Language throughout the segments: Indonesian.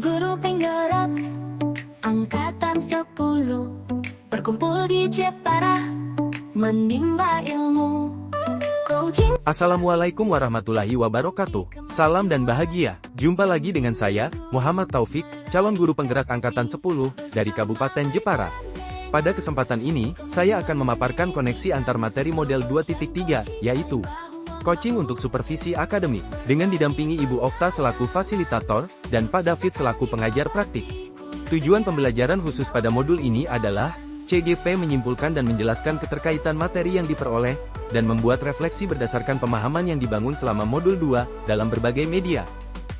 guru penggerak Angkatan 10 berkumpul di Jepara menimba ilmu coaching. Assalamualaikum warahmatullahi wabarakatuh. Salam dan bahagia. Jumpa lagi dengan saya, Muhammad Taufik, calon guru penggerak Angkatan 10 dari Kabupaten Jepara. Pada kesempatan ini, saya akan memaparkan koneksi antar materi model 2.3, yaitu coaching untuk supervisi akademik, dengan didampingi Ibu Okta selaku fasilitator, dan Pak David selaku pengajar praktik. Tujuan pembelajaran khusus pada modul ini adalah CGP menyimpulkan dan menjelaskan keterkaitan materi yang diperoleh, dan membuat refleksi berdasarkan pemahaman yang dibangun selama modul 2, dalam berbagai media.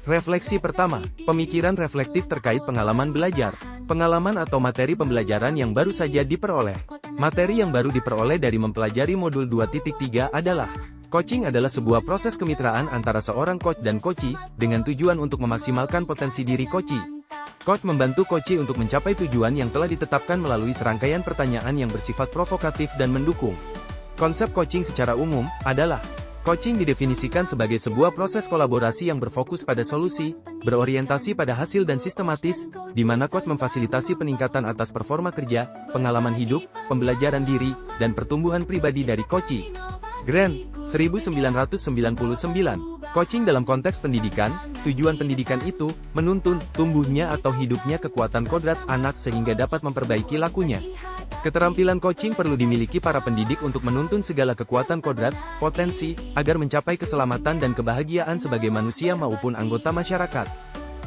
Refleksi pertama, pemikiran reflektif terkait pengalaman belajar. Pengalaman atau materi pembelajaran yang baru saja diperoleh. Materi yang baru diperoleh dari mempelajari modul 2.3 adalah coaching adalah sebuah proses kemitraan antara seorang coach dan coachee, dengan tujuan untuk memaksimalkan potensi diri coachee. Coach membantu coachee untuk mencapai tujuan yang telah ditetapkan melalui serangkaian pertanyaan yang bersifat provokatif dan mendukung. Konsep coaching secara umum adalah coaching didefinisikan sebagai sebuah proses kolaborasi yang berfokus pada solusi, berorientasi pada hasil dan sistematis, di mana coach memfasilitasi peningkatan atas performa kerja, pengalaman hidup, pembelajaran diri, dan pertumbuhan pribadi dari coachee. Grant, 1999. Coaching dalam konteks pendidikan, tujuan pendidikan itu, menuntun, tumbuhnya atau hidupnya kekuatan kodrat anak sehingga dapat memperbaiki lakunya. Keterampilan coaching perlu dimiliki para pendidik untuk menuntun segala kekuatan kodrat, potensi, agar mencapai keselamatan dan kebahagiaan sebagai manusia maupun anggota masyarakat.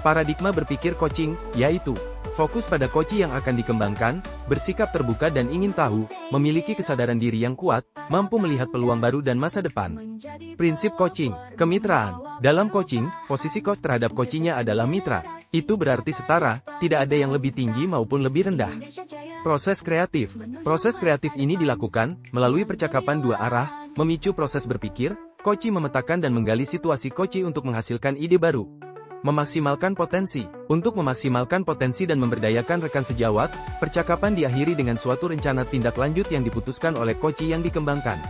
Paradigma berpikir coaching, yaitu fokus pada coachee yang akan dikembangkan, bersikap terbuka dan ingin tahu, memiliki kesadaran diri yang kuat, mampu melihat peluang baru dan masa depan. Prinsip coaching, kemitraan. Dalam coaching, posisi coach terhadap coachee-nya adalah mitra. Itu berarti setara, tidak ada yang lebih tinggi maupun lebih rendah. Proses kreatif. Proses kreatif ini dilakukan melalui percakapan dua arah, memicu proses berpikir, coachee memetakan dan menggali situasi coachee untuk menghasilkan ide baru. Memaksimalkan potensi. Untuk memaksimalkan potensi dan memberdayakan rekan sejawat, percakapan diakhiri dengan suatu rencana tindak lanjut yang diputuskan oleh coachee yang dikembangkan.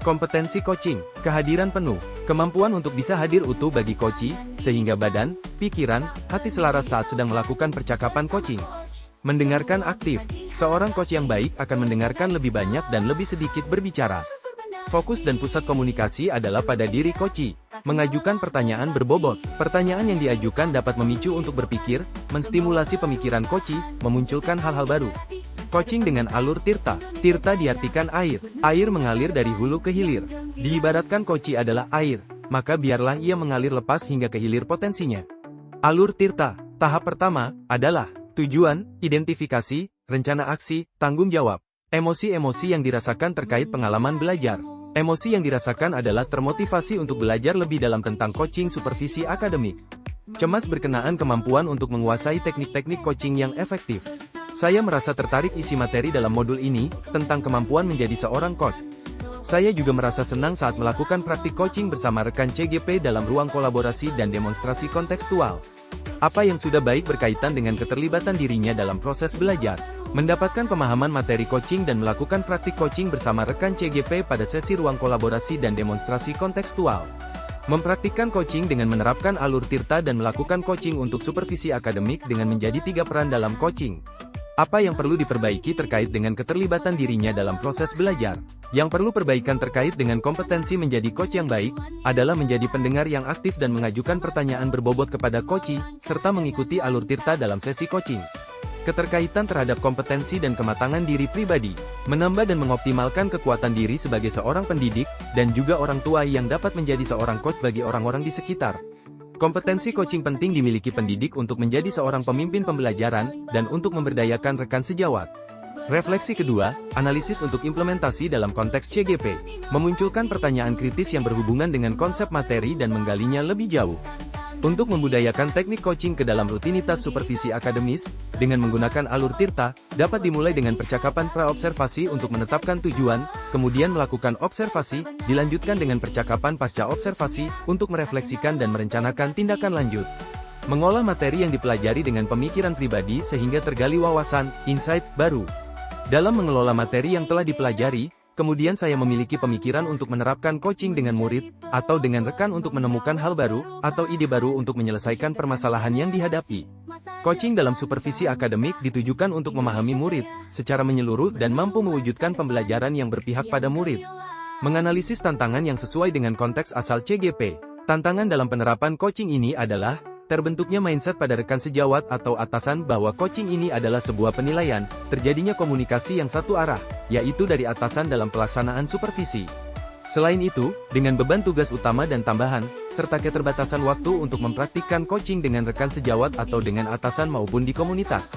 Kompetensi coaching, kehadiran penuh, kemampuan untuk bisa hadir utuh bagi coachee, sehingga badan, pikiran, hati selaras saat sedang melakukan percakapan coaching. Mendengarkan aktif, seorang coach yang baik akan mendengarkan lebih banyak dan lebih sedikit berbicara. Fokus dan pusat komunikasi adalah pada diri coachee. Mengajukan pertanyaan berbobot. Pertanyaan yang diajukan dapat memicu untuk berpikir, menstimulasi pemikiran coachee, memunculkan hal-hal baru. Coaching dengan alur tirta. Tirta diartikan air. Air mengalir dari hulu ke hilir. Diibaratkan coachee adalah air, maka biarlah ia mengalir lepas hingga ke hilir potensinya. Alur tirta. Tahap pertama adalah tujuan, identifikasi, rencana aksi, tanggung jawab. Emosi-emosi yang dirasakan terkait pengalaman belajar. Emosi yang dirasakan adalah termotivasi untuk belajar lebih dalam tentang coaching supervisi akademik. Cemas berkenaan kemampuan untuk menguasai teknik-teknik coaching yang efektif. Saya merasa tertarik isi materi dalam modul ini, tentang kemampuan menjadi seorang coach. Saya juga merasa senang saat melakukan praktik coaching bersama rekan CGP dalam ruang kolaborasi dan demonstrasi kontekstual. Apa yang sudah baik berkaitan dengan keterlibatan dirinya dalam proses belajar. Mendapatkan pemahaman materi coaching dan melakukan praktik coaching bersama rekan CGP pada sesi ruang kolaborasi dan demonstrasi kontekstual. Mempraktikkan coaching dengan menerapkan alur tirta dan melakukan coaching untuk supervisi akademik dengan menjadi 3 peran dalam coaching. Apa yang perlu diperbaiki terkait dengan keterlibatan dirinya dalam proses belajar? Yang perlu perbaikan terkait dengan kompetensi menjadi coach yang baik, adalah menjadi pendengar yang aktif dan mengajukan pertanyaan berbobot kepada coachee, serta mengikuti alur tirta dalam sesi coaching. Keterkaitan terhadap kompetensi dan kematangan diri pribadi, menambah dan mengoptimalkan kekuatan diri sebagai seorang pendidik, dan juga orang tua yang dapat menjadi seorang coach bagi orang-orang di sekitar. Kompetensi coaching penting dimiliki pendidik untuk menjadi seorang pemimpin pembelajaran, dan untuk memberdayakan rekan sejawat. Refleksi kedua, analisis untuk implementasi dalam konteks CGP, memunculkan pertanyaan kritis yang berhubungan dengan konsep materi dan menggalinya lebih jauh. Untuk membudayakan teknik coaching ke dalam rutinitas supervisi akademis, dengan menggunakan alur tirta, dapat dimulai dengan percakapan pra-observasi untuk menetapkan tujuan, kemudian melakukan observasi, dilanjutkan dengan percakapan pasca observasi, untuk merefleksikan dan merencanakan tindakan lanjut. Mengolah materi yang dipelajari dengan pemikiran pribadi sehingga tergali wawasan, insight, baru. Dalam mengelola materi yang telah dipelajari, Kemudian saya memiliki pemikiran untuk menerapkan coaching dengan murid, atau dengan rekan untuk menemukan hal baru, atau ide baru untuk menyelesaikan permasalahan yang dihadapi. Coaching dalam supervisi akademik ditujukan untuk memahami murid, secara menyeluruh dan mampu mewujudkan pembelajaran yang berpihak pada murid. Menganalisis tantangan yang sesuai dengan konteks asal CGP. Tantangan dalam penerapan coaching ini adalah, terbentuknya mindset pada rekan sejawat atau atasan bahwa coaching ini adalah sebuah penilaian, terjadinya komunikasi yang satu arah, yaitu dari atasan dalam pelaksanaan supervisi. Selain itu, dengan beban tugas utama dan tambahan, serta keterbatasan waktu untuk mempraktikkan coaching dengan rekan sejawat atau dengan atasan maupun di komunitas.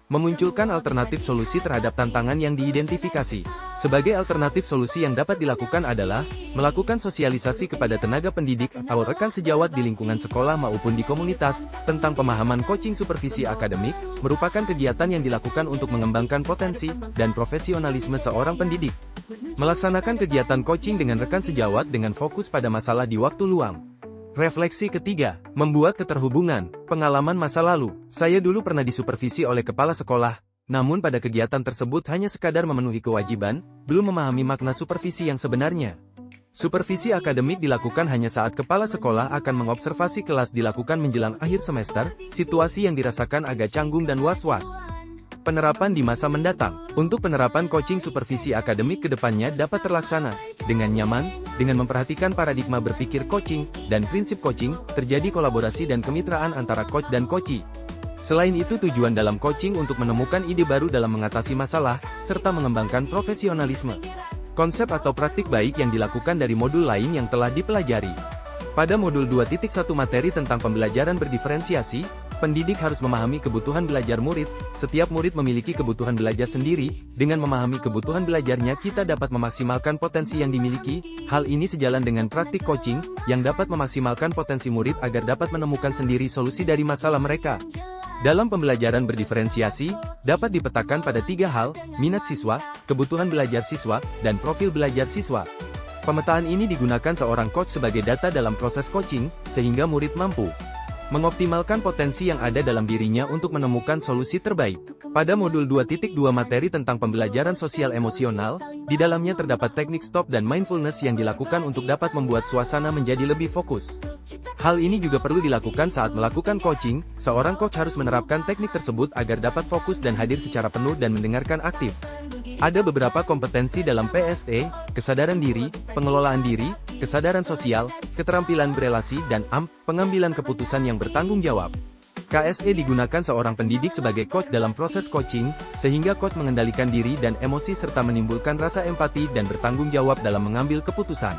Memunculkan alternatif solusi terhadap tantangan yang diidentifikasi. Sebagai alternatif solusi yang dapat dilakukan adalah, melakukan sosialisasi kepada tenaga pendidik atau rekan sejawat di lingkungan sekolah maupun di komunitas, tentang pemahaman coaching supervisi akademik, merupakan kegiatan yang dilakukan untuk mengembangkan potensi dan profesionalisme seorang pendidik. Melaksanakan kegiatan coaching dengan rekan sejawat dengan fokus pada masalah di waktu luang. Refleksi ketiga, membuat keterhubungan, pengalaman masa lalu. Saya dulu pernah disupervisi oleh kepala sekolah, namun pada kegiatan tersebut hanya sekadar memenuhi kewajiban, belum memahami makna supervisi yang sebenarnya. Supervisi akademik dilakukan hanya saat kepala sekolah akan mengobservasi kelas dilakukan menjelang akhir semester, situasi yang dirasakan agak canggung dan was-was. Penerapan di masa mendatang. Untuk penerapan coaching supervisi akademik ke depannya dapat terlaksana dengan nyaman, dengan memperhatikan paradigma berpikir coaching, dan prinsip coaching, terjadi kolaborasi dan kemitraan antara coach dan coachee. Selain itu tujuan dalam coaching untuk menemukan ide baru dalam mengatasi masalah, serta mengembangkan profesionalisme. Konsep atau praktik baik yang dilakukan dari modul lain yang telah dipelajari. Pada modul 2.1 materi tentang pembelajaran berdiferensiasi, pendidik harus memahami kebutuhan belajar murid. Setiap murid memiliki kebutuhan belajar sendiri. Dengan memahami kebutuhan belajarnya kita dapat memaksimalkan potensi yang dimiliki. Hal ini sejalan dengan praktik coaching, yang dapat memaksimalkan potensi murid agar dapat menemukan sendiri solusi dari masalah mereka. Dalam pembelajaran berdiferensiasi, dapat dipetakan pada 3 hal, minat siswa, kebutuhan belajar siswa, dan profil belajar siswa. Pemetaan ini digunakan seorang coach sebagai data dalam proses coaching, sehingga murid mampu mengoptimalkan potensi yang ada dalam dirinya untuk menemukan solusi terbaik. Pada modul 2.2 materi tentang pembelajaran sosial emosional, di dalamnya terdapat teknik stop dan mindfulness yang dilakukan untuk dapat membuat suasana menjadi lebih fokus. Hal ini juga perlu dilakukan saat melakukan coaching. Seorang coach harus menerapkan teknik tersebut agar dapat fokus dan hadir secara penuh dan mendengarkan aktif. Ada beberapa kompetensi dalam PSE, kesadaran diri, pengelolaan diri, kesadaran sosial, keterampilan berelasi dan pengambilan keputusan yang bertanggung jawab. KSE digunakan seorang pendidik sebagai coach dalam proses coaching, sehingga coach mengendalikan diri dan emosi serta menimbulkan rasa empati dan bertanggung jawab dalam mengambil keputusan.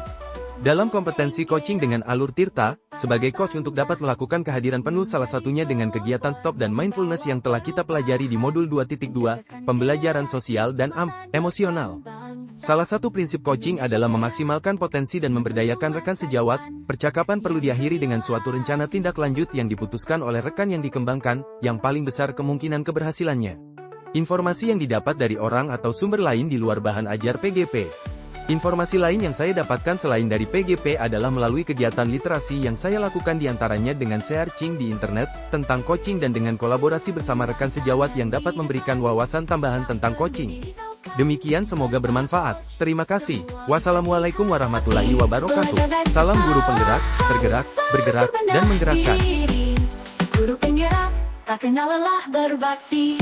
Dalam kompetensi coaching dengan alur Tirta, sebagai coach untuk dapat melakukan kehadiran penuh salah satunya dengan kegiatan stop dan mindfulness yang telah kita pelajari di modul 2.2, pembelajaran sosial dan emosional. Salah satu prinsip coaching adalah memaksimalkan potensi dan memberdayakan rekan sejawat. Percakapan perlu diakhiri dengan suatu rencana tindak lanjut yang diputuskan oleh rekan yang dikembangkan, yang paling besar kemungkinan keberhasilannya. Informasi yang didapat dari orang atau sumber lain di luar bahan ajar PGP. Informasi lain yang saya dapatkan selain dari PGP adalah melalui kegiatan literasi yang saya lakukan diantaranya dengan searching di internet, tentang coaching dan dengan kolaborasi bersama rekan sejawat yang dapat memberikan wawasan tambahan tentang coaching. Demikian semoga bermanfaat. Terima kasih. Wassalamualaikum warahmatullahi wabarakatuh. Salam guru penggerak, tergerak, bergerak, dan menggerakkan. Guru penggerak, tak kenal lelah berbakti.